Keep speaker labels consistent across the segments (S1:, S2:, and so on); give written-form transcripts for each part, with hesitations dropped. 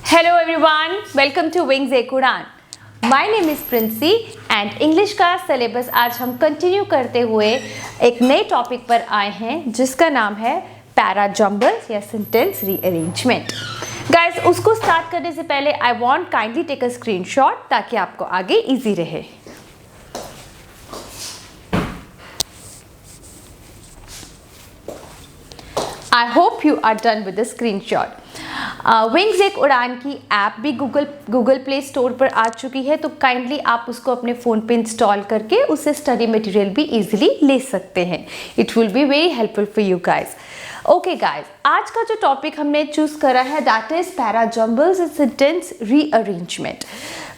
S1: Hello everyone, welcome to Wings Ek Udan. My name is Princey and English का syllabus आज हम continue करते हुए एक नए टॉपिक पर आए हैं जिसका नाम है पैरा जम्बल्स या सेंटेंस रीअरेंजमेंट. गाइस, उसको स्टार्ट करने से पहले I want kindly take a screenshot ताकि आपको आगे इजी रहे. I hope you are done with the screenshot. Wings एक उड़ान की ऐप भी गूगल प्ले स्टोर पर आ चुकी है, तो काइंडली आप उसको अपने फ़ोन पे इंस्टॉल करके उससे स्टडी मटेरियल भी इजीली ले सकते हैं. It will be very helpful for you guys. Okay guys, आज का जो टॉपिक हमने चूज़ करा है that is para jumbles and sentence rearrangement.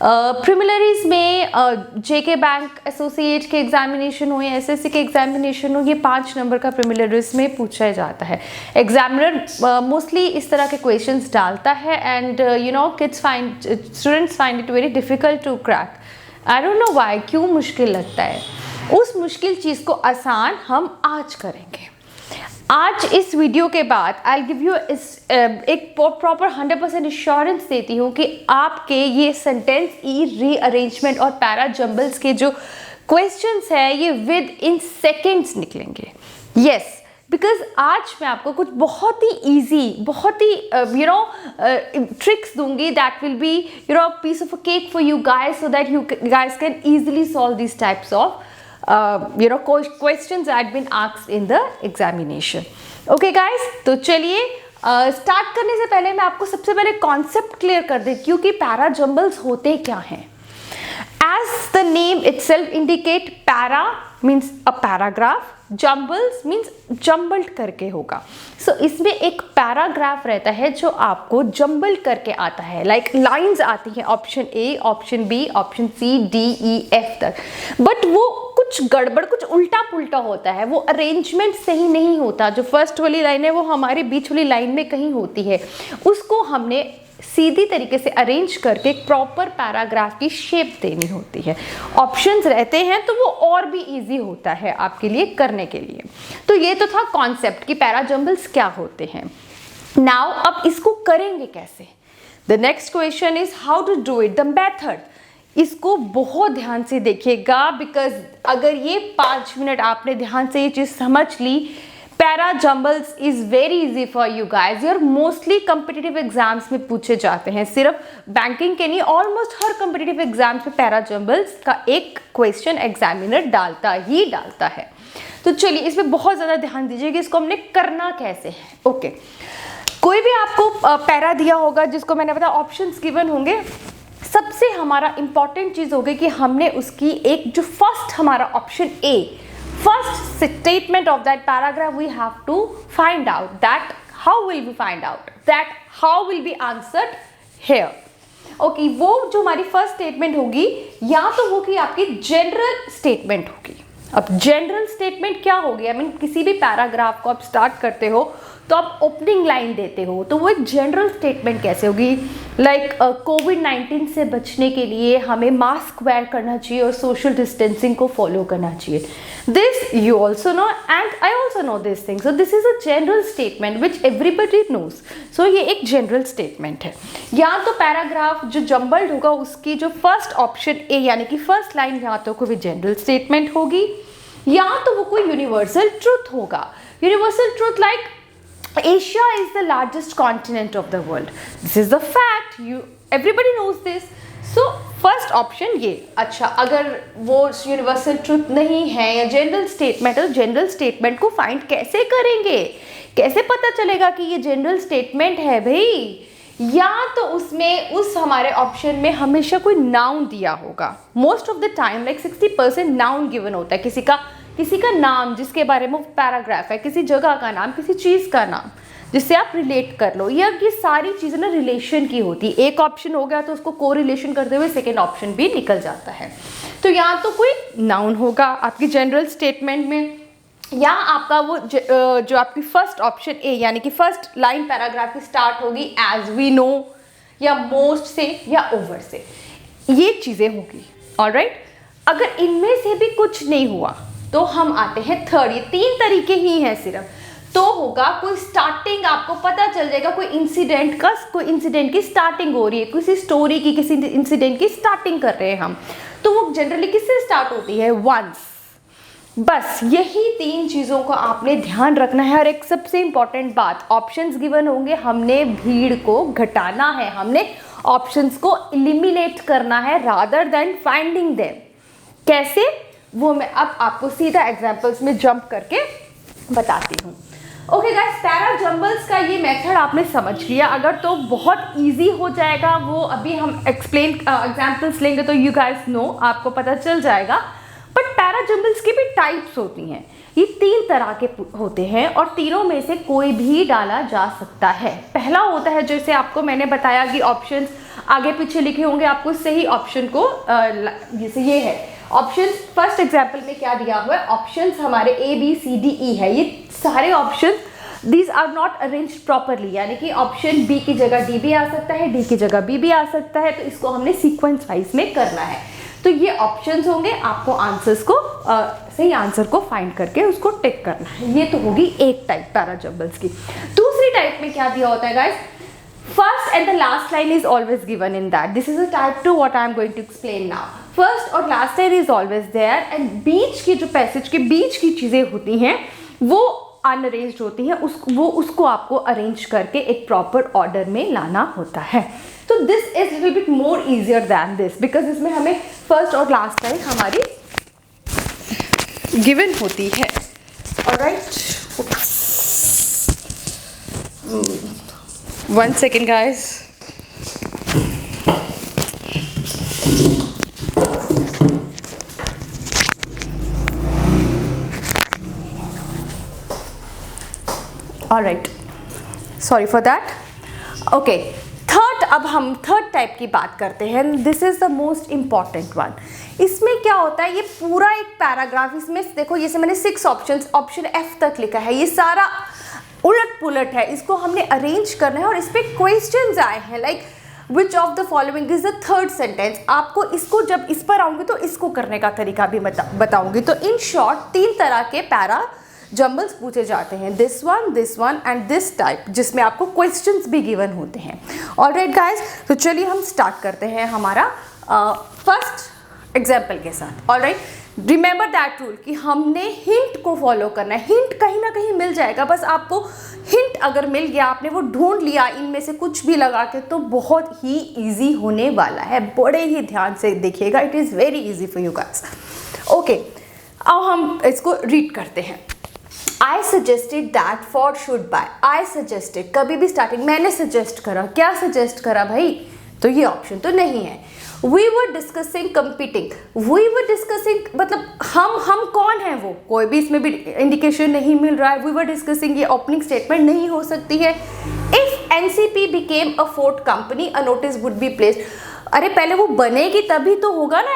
S1: Preliminaries में जेके बैंक एसोसिएट के एग्जामिनेशन हो या एसएससी के एग्जामिनेशन हो, ये 5 नंबर का प्रीलिमिनरीज में पूछा जाता है. एग्जामिनर मोस्टली इस तरह के क्वेश्चंस डालता है and students find it very difficult to crack. I don't know why, क्यों मुश्किल लगता है. उस मुश्किल चीज़ को आसान हम आज करेंगे. आज इस वीडियो के बाद आई गिव यू एक प्रॉपर 100% इंश्योरेंस देती हूँ कि आपके ये सेंटेंस रीअरेंजमेंट और पैरा जम्बल्स के जो क्वेश्चंस है ये विद इन सेकेंड्स निकलेंगे. यस, बिकॉज आज मैं आपको कुछ बहुत ही ईजी, बहुत ही ट्रिक्स दूंगी that will be piece of a cake for you guys, so that you guys can easily solve this types of questions that had been asked in the examination. Okay guys, तो चलिए start करने से पहले मैं आपको सबसे पहले concept clear कर देती हूँ कि पैरा जम्बल्स होते क्या हैं. As the name itself indicate, para means a paragraph, jumbles means jumbled करके होगा. So इसमें एक पैराग्राफ रहता है जो आपको जम्बल करके आता है. लाइक लाइंस आती हैं option A, option B, option C, D, E, F तक. बट वो कुछ गड़बड़, कुछ उल्टा पुल्टा होता है. वो अरेंजमेंट सही नहीं होता. जो फर्स्ट वाली लाइन है वो हमारी बीच वाली लाइन में कहीं होती है. उसको हमने सीधी तरीके से अरेंज करके एक प्रॉपर पैराग्राफ की शेप देनी होती है. ऑप्शंस रहते हैं तो वो और भी इजी होता है आपके लिए करने के लिए. तो ये तो था कॉन्सेप्ट कि पैरा जम्बल्स क्या होते हैं. नाउ अब इसको करेंगे कैसे. The next question is how to do it, the method. इसको बहुत ध्यान से देखिएगा बिकॉज अगर ये 5 मिनट आपने ध्यान से ये चीज़ समझ ली, para jumbles is very easy for you guys. और मोस्टली कम्पिटिटिव एग्जाम्स में पूछे जाते हैं. सिर्फ बैंकिंग के नहीं, ऑलमोस्ट हर कम्पिटिटिव एग्जाम्स में पैरा जम्बल्स का एक क्वेश्चन एग्जामिनर डालता है. तो चलिए इसमें बहुत ज़्यादा ध्यान दीजिए कि इसको हमने करना कैसे है. ओके, कोई भी आपको पैरा दिया होगा जिसको मैंने बताया ऑप्शंस गिवन होंगे. सबसे हमारा इंपॉर्टेंट चीज़ होगी कि हमने उसकी एक जो फर्स्ट हमारा option A, first statement of that paragraph we have to find out that how will we find out that how will be answered here. Okay, वो जो हमारी फर्स्ट स्टेटमेंट होगी या तो वो कि आपकी जनरल स्टेटमेंट होगी. अब जनरल स्टेटमेंट क्या होगी, आई मीन किसी भी पैराग्राफ को आप स्टार्ट करते हो तो आप ओपनिंग लाइन देते हो, तो वो एक जनरल स्टेटमेंट कैसे होगी. लाइक कोविड-19 से बचने के लिए हमें मास्क वेयर करना चाहिए और सोशल डिस्टेंसिंग को फॉलो करना चाहिए. This you also know and I also know this thing. So this is a general statement which everybody knows. सो ये एक जनरल स्टेटमेंट है. या तो पैराग्राफ जो जम्बल्ड होगा उसकी जो फर्स्ट ऑप्शन ए यानी कि फर्स्ट लाइन या तो कोई जनरल स्टेटमेंट होगी या तो वो कोई यूनिवर्सल ट्रूथ होगा. Universal truth like Asia is the largest continent of the world. This is the fact. Everybody knows this. So first option ये. अच्छा, अगर वो यूनिवर्सल ट्रूथ नहीं है या जनरल स्टेटमेंट है तो जनरल स्टेटमेंट को फाइंड कैसे करेंगे, कैसे पता चलेगा कि ये जनरल स्टेटमेंट है भाई. या तो उसमें उस हमारे ऑप्शन में हमेशा कोई नाउन दिया होगा. Most of the time like 60% noun given होता है. किसी का नाम जिसके बारे में पैराग्राफ है, किसी जगह का नाम, किसी चीज़ का नाम जिससे आप रिलेट कर लो. ये सारी चीज़ें ना रिलेशन की होती. एक ऑप्शन हो गया तो उसको को रिलेशन करते हुए सेकेंड ऑप्शन भी निकल जाता है. तो यहाँ तो कोई नाउन होगा आपकी जनरल स्टेटमेंट में, या आपका वो जो आपकी फर्स्ट ऑप्शन ए यानी कि फर्स्ट लाइन पैराग्राफ की स्टार्ट होगी एज वी नो या मोस्ट से या ओवर से. ये चीज़ें होगी. ऑलराइट, अगर इनमें से भी कुछ नहीं हुआ तो हम आते हैं थर्ड. ये 3 तरीके ही हैं सिर्फ. तो होगा कोई स्टार्टिंग, आपको पता चल जाएगा कोई इंसिडेंट की स्टार्टिंग हो रही है, किसी स्टोरी की, किसी इंसिडेंट की स्टार्टिंग कर रहे हैं हम, तो वो जनरली किससे स्टार्ट होती है? वंस। बस यही 3 चीज़ों को आपने ध्यान रखना है। और एक सबसे इंपॉर्टेंट बात, ऑप्शंस गिवन होंगे, हमने भीड़ को घटाना है, हमने ऑप्शंस को एलिमिनेट करना है रादर देन फाइंडिंग देम। कैसे, वो मैं अब आपको सीधा एग्जांपल्स में जंप करके बताती हूँ। ओके गाइस, पैरा जंबल्स का ये मेथड आपने समझ लिया। अगर तो बहुत इजी हो जाएगा, वो अभी हम एक्सप्लेन एग्जांपल्स लेंगे तो यू गाइस नो, आपको पता चल जाएगा। बट पैरा जंबल्स की भी टाइप्स होती हैं, ये 3 तरह के होते हैं और तीनों में से कोई भी डाला जा सकता है। पहला होता है, जैसे आपको मैंने बताया कि ऑप्शंस आगे पीछे लिखे होंगे, आपको सही ऑप्शन को जैसे ये है ऑप्शन, फर्स्ट एग्जाम्पल में क्या दिया हुआ है, ऑप्शंस हमारे ABCDE है, ये सारे option these are not arranged properly, यानी कि ऑप्शन बी की जगह डी भी आ सकता है, डी की जगह बी भी आ सकता है, तो इसको हमने सीक्वेंस वाइज में करना है। तो ये ऑप्शंस होंगे, आपको आंसर्स को सही आंसर को फाइंड करके उसको टिक करना है। ये तो होगी एक टाइप पैरा जंबल्स की। दूसरी टाइप में क्या दिया होता है guys, first and the last line is always given in that, this is a type 2 what I am going to explain now. First और last line is always there and बीच की जो पैसेज के बीच की चीजें होती हैं वो अनअरेंज्ड होती हैं, उसको आपको अरेंज करके एक प्रॉपर ऑर्डर में लाना होता है। तो this is little bit more easier then this, because इसमें हमें फर्स्ट और लास्ट लाइन हमारी गिवन होती है। Alright, 1 second guys. All right, sorry for that. Okay, अब हम थर्ड टाइप की बात करते हैं। This is the most important one. इसमें क्या होता है, ये पूरा एक पैराग्राफ, इसमें देखो जैसे मैंने 6 ऑप्शंस, ऑप्शन F तक लिखा है, ये सारा उलट पुलट है, इसको हमने अरेंज करना है और इस पर क्वेश्चंस आए हैं like which of the following is the third sentence. आपको इसको जब इस पर आऊँगी तो इसको करने का तरीका भी बताऊँगी। तो इन शॉर्ट 3 तरह के पैरा जंबल्स पूछे जाते हैं, this one and this type, जिसमें आपको क्वेश्चंस भी गिवन होते हैं। ऑलराइट गाइस, तो चलिए हम स्टार्ट करते हैं हमारा फर्स्ट एग्जाम्पल के साथ। ऑलराइट, रिमेंबर दैट रूल कि हमने हिंट को फॉलो करना है। हिंट कहीं ना कहीं मिल जाएगा, बस आपको हिंट अगर मिल गया, आपने वो ढूंढ लिया इनमें से कुछ भी लगा के, तो बहुत ही ईजी होने वाला है। बड़े ही ध्यान से देखिएगा, it is very easy for you guys. Okay, अब हम इसको रीड करते हैं। I suggested that Ford should buy. I suggested, कभी भी स्टार्टिंग मैंने सजेस्ट करा, क्या सजेस्ट करा भाई, तो ये ऑप्शन तो नहीं है। We were discussing competing. We were discussing मतलब हम कौन है, वो कोई भी इसमें भी इंडिकेशन नहीं मिल रहा है। We were discussing ये ओपनिंग स्टेटमेंट नहीं हो सकती है। If NCP became a Ford company, a notice would be placed. अरे पहले वो बनेगी तभी तो होगा ना।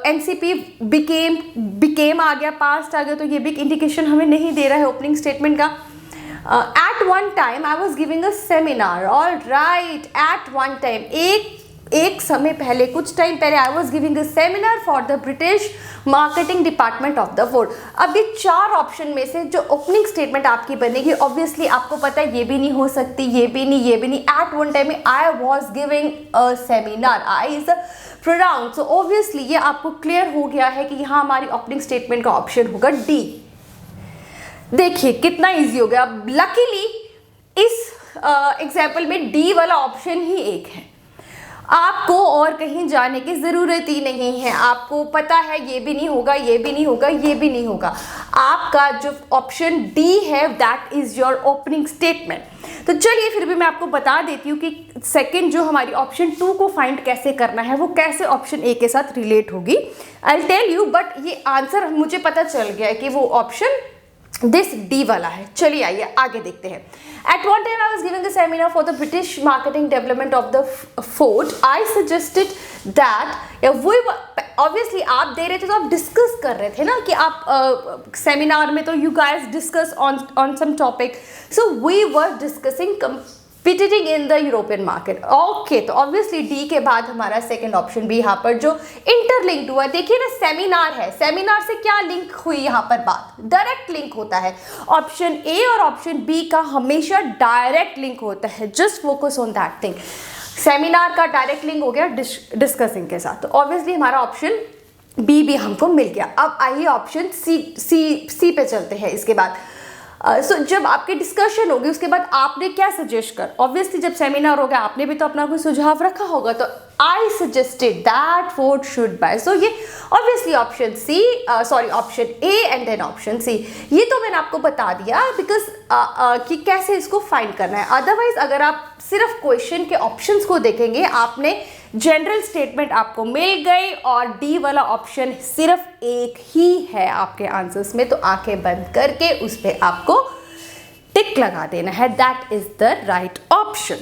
S1: एनसीपी बिकेम आ गया, पास्ट आ गया, तो ये भी इंडिकेशन हमें नहीं दे रहा है ओपनिंग स्टेटमेंट का। At one time I was giving a seminar. All right, at one time, एक समय पहले, कुछ टाइम पहले, I was giving a seminar for the British marketing department of the Ford. अब ये 4 ऑप्शन में से जो ओपनिंग स्टेटमेंट आपकी बनेगी, ऑब्वियसली आपको पता है ये भी नहीं हो सकती, ये भी नहीं। एट वन टाइम में I was giving a seminar, I is pronounce, so obviously ये आपको क्लियर हो गया है कि यहाँ हमारी ओपनिंग स्टेटमेंट का ऑप्शन होगा डी। देखिए कितना ईजी हो गया। लकीली इस एग्जाम्पल में डी वाला ऑप्शन ही एक है, आपको और कहीं जाने की ज़रूरत ही नहीं है। आपको पता है ये भी नहीं होगा, ये भी नहीं होगा, ये भी नहीं होगा। आपका जो ऑप्शन डी है that is your opening statement. तो चलिए फिर भी मैं आपको बता देती हूँ कि सेकंड जो हमारी ऑप्शन 2 को फाइंड कैसे करना है, वो कैसे ऑप्शन ए के साथ रिलेट होगी। I will tell you, but ये आंसर मुझे पता चल गया है कि वो ऑप्शन दिस डी वाला है। चलिए आइए आगे देखते हैं। At one time I was giving a seminar for the British marketing development of the Ford. I suggested that we were, obviously आप दे रहे थे तो आप डिस्कस कर रहे थे ना कि आप सेमिनार में तो you guys discuss on some topic. So we were discussing competing in the European market. Okay, तो ऑब्वियसली डी के बाद हमारा सेकंड ऑप्शन भी यहाँ पर जो इंटरलिंक्ड हुआ, देखिए ना सेमिनार है, सेमिनार से क्या लिंक हुई यहाँ पर बात, डायरेक्ट लिंक होता है। ऑप्शन ए और ऑप्शन बी का हमेशा डायरेक्ट लिंक होता है, just focus on that thing. Seminar का डायरेक्ट लिंक हो गया डिस्कसिंग के साथ, तो ऑब्वियसली हमारा ऑप्शन बी भी हमको मिल गया। अब आइए ऑप्शन सी पे चलते हैं। इसके बाद जब आपकी डिस्कशन होगी उसके बाद आपने क्या सजेस्ट कर, ऑब्वियसली जब सेमिनार हो गया आपने भी तो अपना कोई सुझाव रखा होगा, तो I suggested that Ford should buy. So ये obviously option C, sorry option A and then option C. ये तो मैंने आपको बता दिया बिकॉज कि कैसे इसको फाइंड करना है। अदरवाइज अगर आप सिर्फ क्वेश्चन के ऑप्शंस को देखेंगे, आपने जनरल स्टेटमेंट आपको मिल गई और डी वाला ऑप्शन सिर्फ एक ही है आपके आंसर्स में, तो आंखें बंद करके उस पर आपको टिक लगा देना है, that is the right option.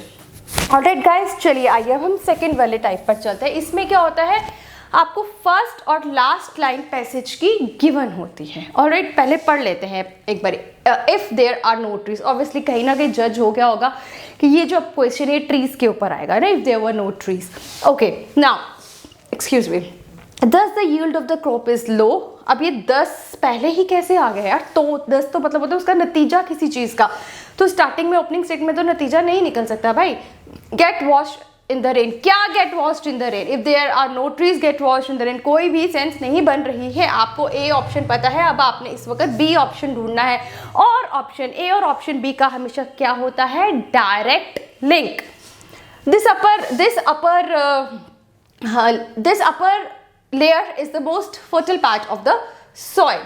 S1: Alright guys, चलिए आइए अब हम सेकंड वाले टाइप पर चलते हैं। इसमें क्या होता है, आपको फर्स्ट और लास्ट लाइन पैसेज की गिवन होती है। ऑलराइट, पहले पढ़ लेते हैं एक बार। If there are no trees, obviously कहीं ना कहीं जज हो गया होगा कि ये जो क्वेश्चन है ट्रीज के ऊपर आएगा ना, if there were no trees. Okay, now excuse me, thus the yield of the crop is low. अब ये 10 पहले ही कैसे आ गया यार, तो 10 तो मतलब होता है उसका नतीजा किसी चीज का, तो स्टार्टिंग में ओपनिंग स्टेटमेंट में तो नतीजा नहीं निकल सकता भाई। Get wash in the rain, क्या get washed in the rain, if there are no trees get washed in the rain, कोई भी सेंस नहीं बन रही है। आपको ए ऑप्शन पता है, अब आपने इस वक्त बी ऑप्शन ढूंढना है, और ऑप्शन ए और ऑप्शन बी का हमेशा क्या होता है, direct link. This upper layer is the most fertile part of the soil.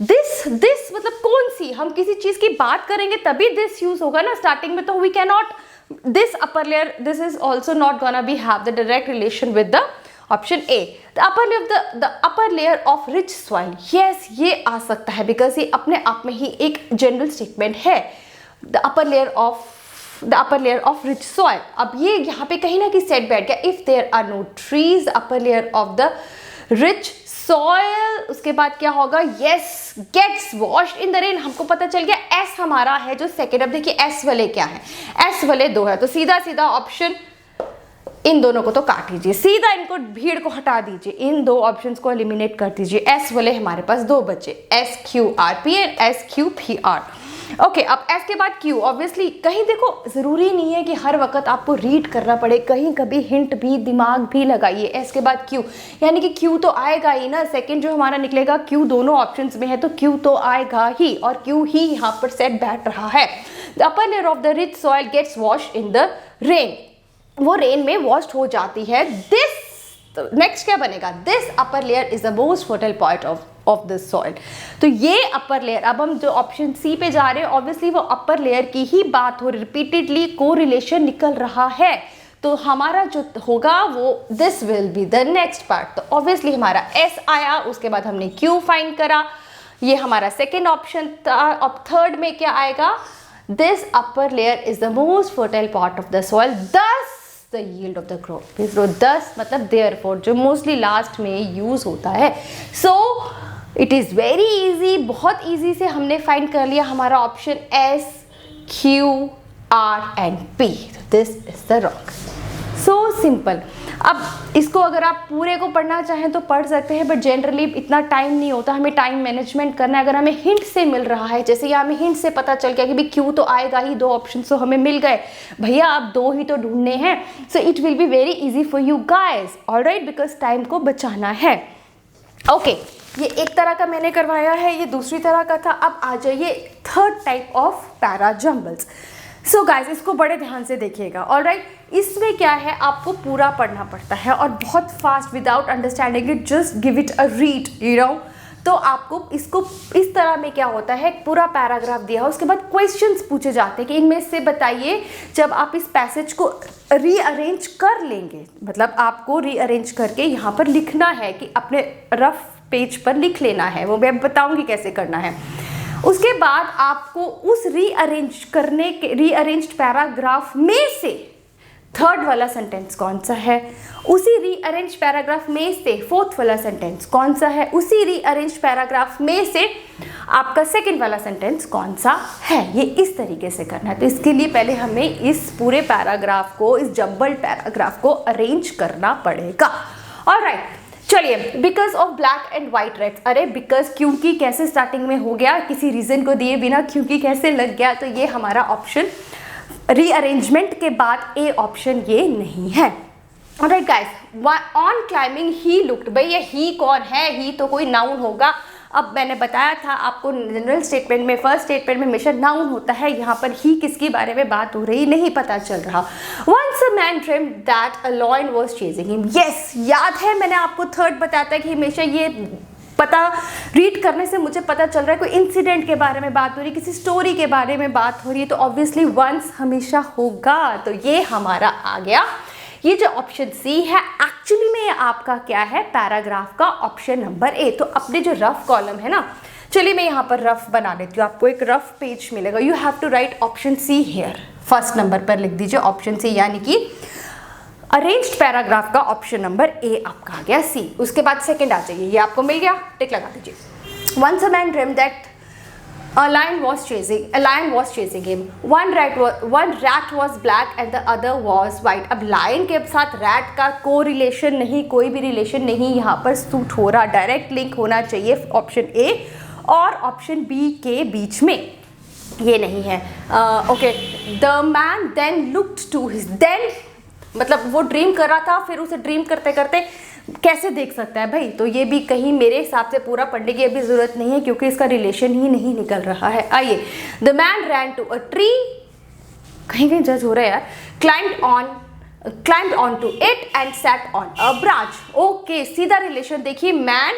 S1: This मतलब कौन सी, हम किसी चीज की बात करेंगे तभी दिस यूज होगा ना, स्टार्टिंग में तो we can not, this upper layer, this is also not gonna be have the direct relation with the option A, the upper layer of rich soil। yes, ये आ सकता है बिकॉज ये अपने आप में ही एक जनरल स्टेटमेंट है, the upper layer of rich soil। अब ये यहाँ पे कहीं ना कहीं सेट बैठ गया, if there are no trees, upper layer of the rich soil, उसके बाद क्या होगा, yes, gets washed in the rain. हमको पता चल गया एस हमारा है जो सेकेंड। अब देखिए एस वाले क्या है, एस वाले 2 है, तो सीधा सीधा ऑप्शन, इन दोनों को तो काट दीजिए, सीधा इनको भीड़ को हटा दीजिए, इन 2 ऑप्शंस को एलिमिनेट कर दीजिए। एस वाले हमारे पास 2 बचे, S Q R P and S Q P R. Okay, अब एस के बाद क्यू। ऑब्वियसली कहीं देखो जरूरी नहीं है कि हर वक्त आपको रीड करना पड़े, कहीं कभी हिंट भी, दिमाग भी लगाइए। एस के बाद क्यू, यानी कि क्यू तो आएगा ही ना, सेकंड जो हमारा निकलेगा क्यू दोनों ऑप्शंस में है, तो क्यू तो आएगा ही, और क्यू ही यहाँ पर सेट बैठ रहा है। The upper layer of the rich soil gets washed in the rain, वो रेन में वॉश्ड हो जाती है। दिस, तो नेक्स्ट क्या बनेगा, this upper layer is the most fertile part of this soil. तो ये अपर लेयर, अब हम जो ऑप्शन सी पे जा रहे हैं, ऑब्वियसली वो अपर लेयर की ही बात हो, रिपीटेडली कोरिलेशन निकल रहा है, तो हमारा जो होगा वो this will be the next part. तो ऑब्वियसली हमारा एस आया, उसके बाद हमने क्यू फाइंड करा, ये हमारा सेकेंड ऑप्शन था। अब थर्ड में क्या आएगा, this upper layer is the most fertile part of the soil, thus the yield of the crop is low. 10 मतलब देयरफॉर, जो मोस्टली लास्ट में यूज होता है। So it is very easy, बहुत इजी से हमने फाइंड कर लिया हमारा option S, Q, R and P. This is the wrong, so simple. अब इसको अगर आप पूरे को पढ़ना चाहें तो पढ़ सकते हैं, बट जनरली इतना टाइम नहीं होता, हमें टाइम मैनेजमेंट करना है। अगर हमें हिंट से मिल रहा है, जैसे यहाँ हमें हिंट से पता चल गया कि भाई क्यू तो आएगा ही, 2 ऑप्शन तो हमें मिल गए, भैया आप 2 ही तो ढूंढने हैं, so it will be very easy for you guys, alright, because time को बचाना है। ओके, ये एक तरह का मैंने करवाया है, ये दूसरी तरह का था। अब आ जाइए third type of para jumbles. So guys, इसको बड़े ध्यान से देखिएगा, ऑलराइट। इसमें क्या है, आपको पूरा पढ़ना पड़ता है और बहुत fast, without understanding it, just give it a read, you know. तो आपको इसको इस तरह में क्या होता है, पूरा पैराग्राफ दिया है, उसके बाद क्वेश्चंस पूछे जाते हैं कि इनमें से बताइए, जब आप इस पैसेज को रीअरेंज कर लेंगे, मतलब आपको रीअरेंज करके यहाँ पर लिखना है कि अपने रफ पेज पर लिख लेना है, वो मैं बताऊंगी कैसे करना है। उसके बाद आपको उस रीअरेंज्ड पैराग्राफ में से थर्ड वाला सेंटेंस कौन सा है, उसी रीअरेंज पैराग्राफ में से फोर्थ वाला सेंटेंस कौन सा है, उसी रीअरेंज पैराग्राफ में से आपका सेकंड वाला सेंटेंस कौन सा है। ये इस तरीके से करना है। तो इसके लिए पहले हमें इस पूरे पैराग्राफ को, इस जम्बल्ड पैराग्राफ को अरेंज करना पड़ेगा। ऑलराइट, चलिए, because of black and white reds, अरे बिकॉज क्योंकि कैसे स्टार्टिंग में हो गया, किसी रीजन को दिए बिना क्योंकि कैसे लग गया, तो ये हमारा ऑप्शन रीअरेंजमेंट के बाद ए ऑप्शन ये नहीं है। Alright guys, on climbing he looked, भाई ये ही कौन है, ही तो कोई नाउन होगा। अब मैंने बताया था आपको जनरल स्टेटमेंट में, फर्स्ट स्टेटमेंट में हमेशा नाउन होता है, यहाँ पर ही किसके बारे में बात हो रही नहीं पता चल रहा। Once a man dreamed that a lion was chasing him, yes याद है मैंने आपको थर्ड बताया था कि हमेशा ये पता रीड करने से मुझे पता चल रहा है कोई इंसिडेंट के बारे में बात हो रही है, किसी स्टोरी के बारे में बात हो रही है, तो ऑब्वियसली वंस हमेशा होगा। तो ये हमारा आ गया। ये जो ऑप्शन सी है एक्चुअली में आपका क्या है, पैराग्राफ का ऑप्शन नंबर ए। तो अपने जो रफ कॉलम है ना, चलिए मैं यहाँ पर रफ बना लेती हूँ, आपको एक रफ पेज मिलेगा। You have to write option C here, first number पर लिख दीजिए ऑप्शन सी, यानी कि अरेंज्ड पैराग्राफ का ऑप्शन नंबर ए आपका आ गया सी। उसके बाद सेकंड आ जाइए, ये आपको मिल गया, टिक लगा दीजिए। Once a man dreamed that a lion was chasing him. One rat was black and the other was white. अब lion के साथ rat का को रिलेशन नहीं, कोई भी रिलेशन नहीं यहाँ पर सूट हो रहा, डायरेक्ट लिंक होना चाहिए ऑप्शन ए और ऑप्शन बी के बीच में, ये नहीं है। Okay, the man then looked to his, then मतलब वो ड्रीम कर रहा था, फिर उसे ड्रीम करते करते कैसे देख सकता है भाई, तो ये भी कहीं मेरे हिसाब से पूरा पढ़ने की अभी ज़रूरत नहीं है क्योंकि इसका रिलेशन ही नहीं निकल रहा है। आइए, the man ran to a tree, कहीं कहीं जज हो रहा है यार, climbed on to it and sat on a branch. Okay, सीधा रिलेशन देखिए, मैन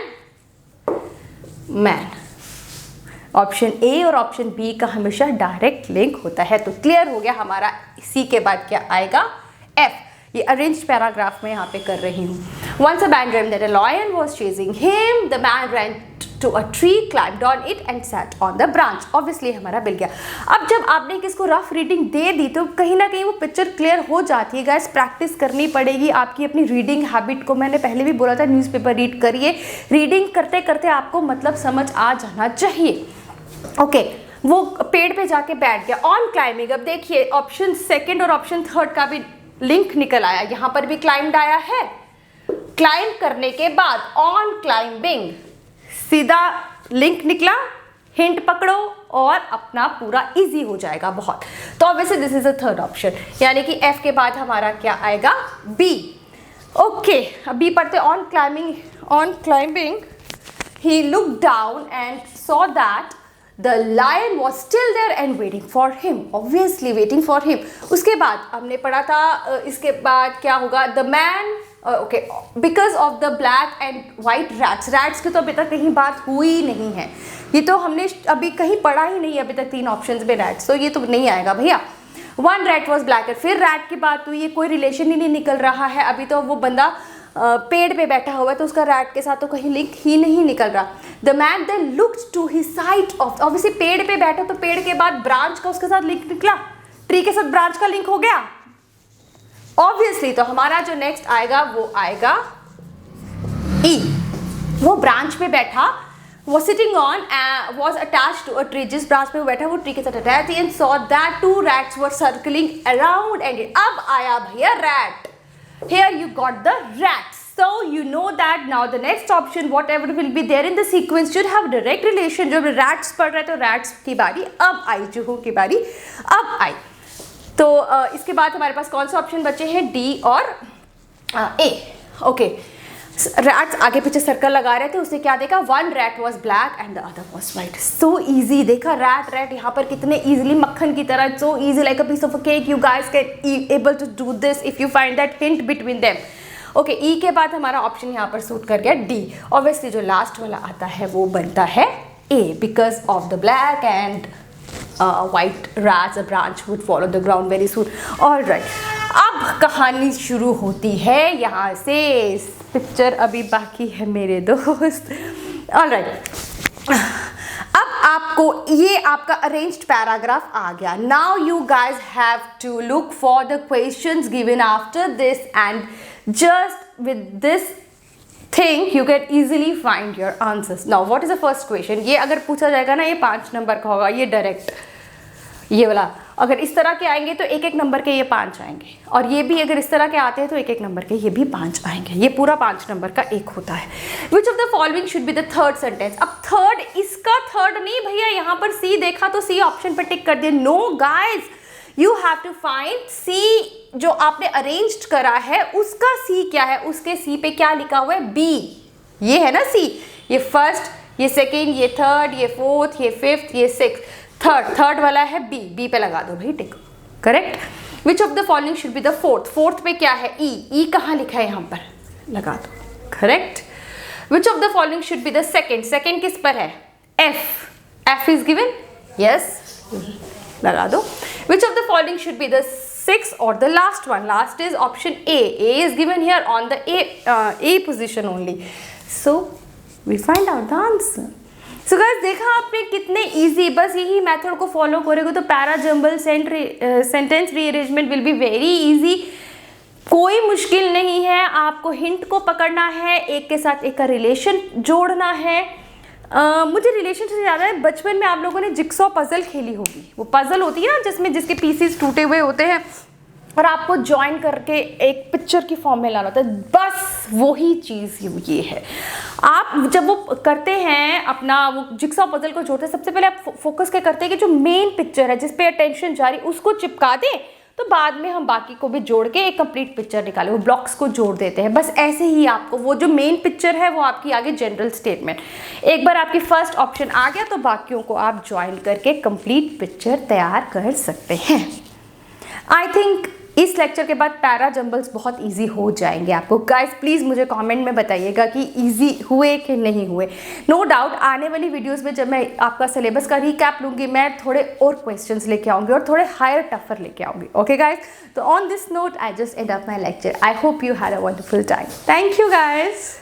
S1: ऑप्शन ए और ऑप्शन बी का हमेशा डायरेक्ट लिंक होता है। तो क्लियर हो गया हमारा, सी के बाद क्या आएगा, एफ। ये अरेंज पैराग्राफ में यहाँ पे कर रही हूँ। Once a man dreamed that a lion was chasing him. The man ran to a tree, climbed on it and sat on the branch. Obviously हमारा मिल गया। अब जब आपने किसको रफ रीडिंग दे दी तो कहीं ना कहीं वो पिक्चर क्लियर हो जाती है। गाइस, प्रैक्टिस करनी पड़ेगी आपकी अपनी रीडिंग हैबिट को। मैंने पहले भी बोला था न्यूज़पेपर रीड करिए, रीडिंग करते करते आपको मतलब समझ आ जाना चाहिए। ओके, वो पेड़ पे जाके बैठ गया, ऑन क्लाइंबिंग। अब देखिए ऑप्शन सेकेंड और ऑप्शन थर्ड का भी लिंक निकल आया, यहाँ पर भी क्लाइंब्ड आया है, क्लाइंब करने के बाद ऑन क्लाइंबिंग, सीधा लिंक निकला, हिंट पकड़ो और अपना पूरा इजी हो जाएगा बहुत। तो obviously this is the third option, यानी कि एफ के बाद हमारा क्या आएगा, बी। ओके, अब बी पढ़ते, on climbing he looked down and saw that The lion was still there and waiting for him. Obviously waiting for him. उसके बाद हमने पढ़ा था, इसके बाद क्या होगा, the man, okay, because of the black and white rats. Rats की तो अभी तक कहीं बात हुई नहीं है, ये तो हमने अभी कहीं पढ़ा ही नहीं अभी तक तीन ऑप्शंस में rats, तो ये तो नहीं आएगा भैया। One rat was black, फिर rat की बात हुई, ये कोई रिलेशन ही नहीं निकल रहा है, अभी तो वो बंदा पेड़ पे बैठा हुआ है तो उसका रैट के साथ तो कहीं लिंक ही नहीं निकल रहा। The man then looked to his side of, obviously पेड़ पे बैठा तो पेड़ के बाद ब्रांच का उसके साथ लिंक निकला, ट्री के साथ ब्रांच का लिंक हो गया ऑब्वियसली। तो हमारा जो नेक्स्ट आएगा वो आएगा ई। वो ब्रांच पे बैठा, वो sitting on was attach to a tree, जिस ब्रांच पे वो बैठा वो ट्री के साथ अटैच थी, and saw that two rats were circling around and अब आया भैया rat. Here you got the rats, so you know that now the next option whatever will be there in the sequence should have direct relation। जो rats पढ़ रहे तो rats की बारी अब आई, चूहों की बारी अब आई। तो इसके बाद हमारे पास कौन सा ऑप्शन बचे हैं, डी और ए। ओके, रैट्स आगे पीछे सर्कल लगा रहे थे, उसने क्या देखा, one rat was black and the other was white. So easy, देखा रैट यहाँ पर कितने ईजिली मक्खन की तरह, so easy like a piece of a cake. You guys can able to do this if you find that hint between them. Okay, E के बाद हमारा ऑप्शन यहाँ पर सूट कर गया डी। ऑब्वियसली जो लास्ट वाला आता है वो बनता है A, because of the black and white rats, a branch would follow the ground very soon. All right, अब कहानी शुरू होती है यहाँ से, पिक्चर अभी बाकी है मेरे दोस्त। All right, अब आप आपको ये आपका अरेंज्ड पैराग्राफ आ गया. Now you guys have to look for the questions given after this and just with this thing you can easily find your answers. Now what is the first question? ये अगर पूछा जाएगा ना, ये 5 number का होगा, ये डायरेक्ट ये वाला. अगर इस तरह के आएंगे तो एक एक नंबर के ये 5 आएंगे, और ये भी अगर इस तरह के आते हैं तो एक एक नंबर के ये भी 5 आएंगे. ये पूरा 5 नंबर का एक होता है. Which of the following should be the third sentence? अब थर्ड, इसका थर्ड नहीं भैया, यहाँ पर सी देखा तो सी ऑप्शन पर टिक कर दिया. No guys, you have to find C जो आपने अरेंज्ड करा है उसका सी क्या है, उसके सी पे क्या लिखा हुआ है, बी. ये है ना सी, ये फर्स्ट, ये सेकेंड, ये थर्ड, ये फोर्थ, ये फिफ्थ, ये सिक्स. थर्ड वाला है बी, बी पे लगा दो भाई tick. Correct. Which of the following should be the fourth? Fourth पे क्या है, ई. ई कहाँ लिखा है, यहाँ पर लगा दो. Correct. Which of the following should be the second? Second किस पर है, F. F is given, yes, लगा दो. विच of the following should be the sixth or the last one? Last is option A. A is given here on the A position only. So we find out the answer. So guys, देखा आपने कितने easy, बस यही method को follow करोगे तो para jumble sentence rearrangement will be very easy. कोई मुश्किल नहीं है, आपको हिंट को पकड़ना है, एक के साथ एक का रिलेशन जोड़ना है. मुझे रिलेशन से ज़्यादा है, बचपन में आप लोगों ने जिक्सॉ पजल खेली होगी. वो पजल होती है ना जिसमें जिसके पीसेस टूटे हुए होते हैं और आपको ज्वाइन करके एक पिक्चर की फॉर्म में लाना होता है. बस वही चीज़ ये है. आप जब वो करते हैं अपना वो जिक्सॉ पजल को जोड़ते हैं, सबसे पहले आप फोकस क्या करते हैं कि जो मेन पिक्चर है जिस पे अटेंशन जा रही उसको चिपका दें, तो बाद में हम बाकी को भी जोड़ के एक कंप्लीट पिक्चर निकालें. वो ब्लॉक्स को जोड़ देते हैं. बस ऐसे ही आपको वो जो मेन पिक्चर है वो आपकी आगे जनरल स्टेटमेंट. एक बार आपकी फर्स्ट ऑप्शन आ गया तो बाकियों को आप ज्वाइन करके कंप्लीट पिक्चर तैयार कर सकते हैं. आई थिंक इस लेक्चर के बाद पैरा जंबल्स बहुत इजी हो जाएंगे आपको. गाइस प्लीज़ मुझे कमेंट में बताइएगा कि इजी हुए कि नहीं हुए. नो डाउट आने वाली वीडियोस में जब मैं आपका सिलेबस का रिकैप लूँगी, मैं थोड़े और क्वेश्चंस लेके आऊँगी और थोड़े हायर टफर लेके आऊँगी. ओके गाइस, तो on this note I just and up my lecture. I hope you had a wonderful time. Thank you guys.